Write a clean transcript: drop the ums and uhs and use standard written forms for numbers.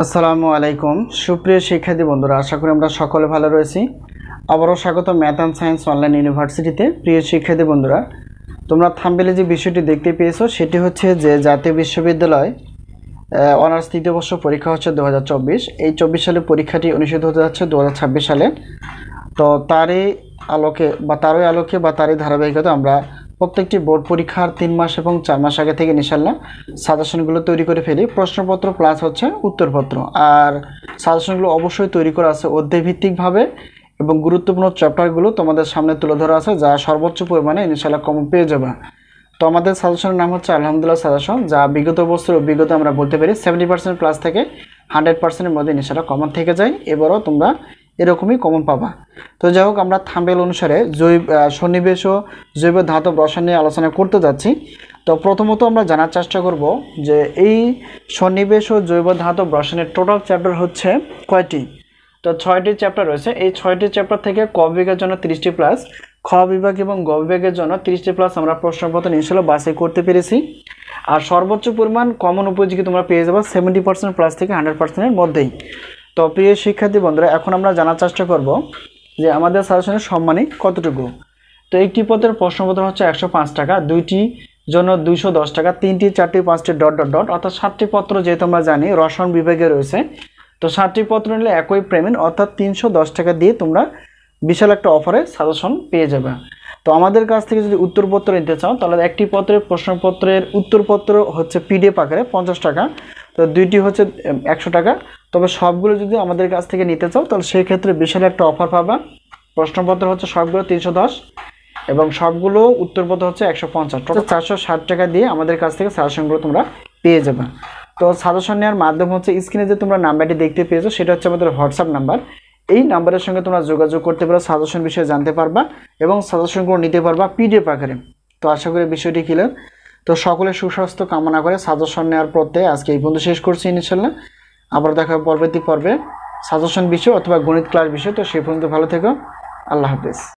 আসসালামু আলাইকুম সুপ্রিয় শিক্ষার্থী বন্ধুরা, আশা করি আমরা সকলে ভালো রয়েছি। আবারও স্বাগত ম্যাথ অ্যান্ড সায়েন্স অনলাইন ইউনিভার্সিটিতে। প্রিয় শিক্ষার্থী বন্ধুরা, তোমরা থাম্বনেলে যে বিষয়টি দেখতে পেয়েছো সেটি হচ্ছে যে জাতীয় বিশ্ববিদ্যালয় অনার্স তৃতীয় বর্ষ পরীক্ষা হচ্ছে 2024। এই 24 সালে পরীক্ষাটি অনুষ্ঠিত হতে যাচ্ছে 2026 সালে। তো তারই আলোকে বা তারই ধারাবাহিকতা আমরা প্রত্যেকটি বোর্ড পরীক্ষার 3 মাস এবং 4 মাস আগে থেকে ইনশাল্লাহ সাজেশনগুলো তৈরি করে ফেলি। প্রশ্নপত্র প্লাস হচ্ছে উত্তরপত্র, আর সাজেশনগুলো অবশ্যই তৈরি করা আছে অধ্যায়ভিত্তিকভাবে এবং গুরুত্বপূর্ণ চ্যাপ্টারগুলো তোমাদের সামনে তুলে ধরা আছে, যা সর্বোচ্চ পরিমাণে ইনশাল্লাহ কমন পেয়ে যাবে। তো আমাদের সাজেশনের নাম হচ্ছে আলহামদুলিল্লাহ সাজেশন, যা বিগত বছরের অভিজ্ঞতা আমরা বলতে পারি 70% প্লাস থেকে 100%-এর মধ্যে ইনশাল্লাহ কমন থেকে যায়। এবারও তোমরা এরকমই কমন পাবা। তো যাই হোক, আমরা থাম্বনেল অনুসারে সন্নিবেশ ও জৈব ধাতব রসায়ন নিয়ে আলোচনা করতে যাচ্ছি। তো প্রথমত আমরা জানার চেষ্টা করব যে এই সন্নিবেশ ও জৈব ধাতব রসায়নের টোটাল চ্যাপ্টার হচ্ছে কয়টি। তো 6টি চ্যাপ্টার রয়েছে। এই 6টি চ্যাপ্টার থেকে ক বিভাগের জন্য 30টি প্লাস, খ বিভাগ এবং গ বিভাগের জন্য 30টি প্লাস আমরা প্রশ্নপত্র ইনশাল্লাহ বাছাই করতে পেরেছি। আর সর্বোচ্চ পরিমাণ কমন উপযোগী তোমরা পেয়ে যাবে 70% প্লাস থেকে 100%-এর মধ্যেই। তো প্রিয় শিক্ষার্থী বন্ধুরা, এখন আমরা জানার চেষ্টা করব যে আমাদের সাজেশনের সম্মানী কতটুকু। তো একটি পত্রের প্রশ্নপত্র হচ্ছে 105 টাকা, দুইটি জন্য 210 টাকা, 3টি 4টি 5টি ... অর্থাৎ 7টি পত্র যেহেতু আমরা জানি রসায়ন বিভাগে রয়েছে, তো 7টি পত্র নিলে একই পেমেন্ট অর্থাৎ 310 টাকা দিয়ে তোমরা বিশাল একটা অফারে সাজেশন পেয়ে যাবে। তো আমাদের কাছ থেকে যদি উত্তরপত্র নিতে চাও তাহলে একটি পত্রের প্রশ্নপত্রের উত্তরপত্র হচ্ছে পিডিএফ আকারে 50 টাকা, তো দুইটি হচ্ছে 100 টাকা। তবে সবগুলো যদি আমাদের কাছ থেকে নিতে চাও তাহলে সেই ক্ষেত্রে বিশাল একটা অফার পাবা। প্রশ্নপত্র হচ্ছে সবগুলো 310 এবং সবগুলো উত্তরপত্র হচ্ছে 150, টোটাল 460 টাকা দিয়ে আমাদের কাছ থেকে সাজেশনগুলো তোমরা পেয়ে যাবে। তো সাজেশন নেওয়ার মাধ্যম হচ্ছে স্ক্রিনে যে তোমরা নাম্বারটি দেখতে পেয়েছো সেটা হচ্ছে আমাদের হোয়াটসঅ্যাপ নাম্বার। এই নাম্বারের সঙ্গে তোমরা যোগাযোগ করতে পারো, সাজেশন বিষয়ে জানতে পারবা এবং সাজেশনগুলো নিতে পারবা পিডিএফ আকারে। তো আশা করি বিষয়টি ক্লিয়ার। তো সকলের সুস্বাস্থ্য কামনা করে সাজেশন নেওয়ার পথে আজকে এই পর্যন্ত শেষ করছি ইনশাল্লাহ। আবার দেখা হবে পরবর্তী পর্বে সাজেশন বিষয় অথবা গণিত ক্লাস বিষয়। তো সেই পর্যন্ত ভালো থেকো, আল্লাহ হাফেজ।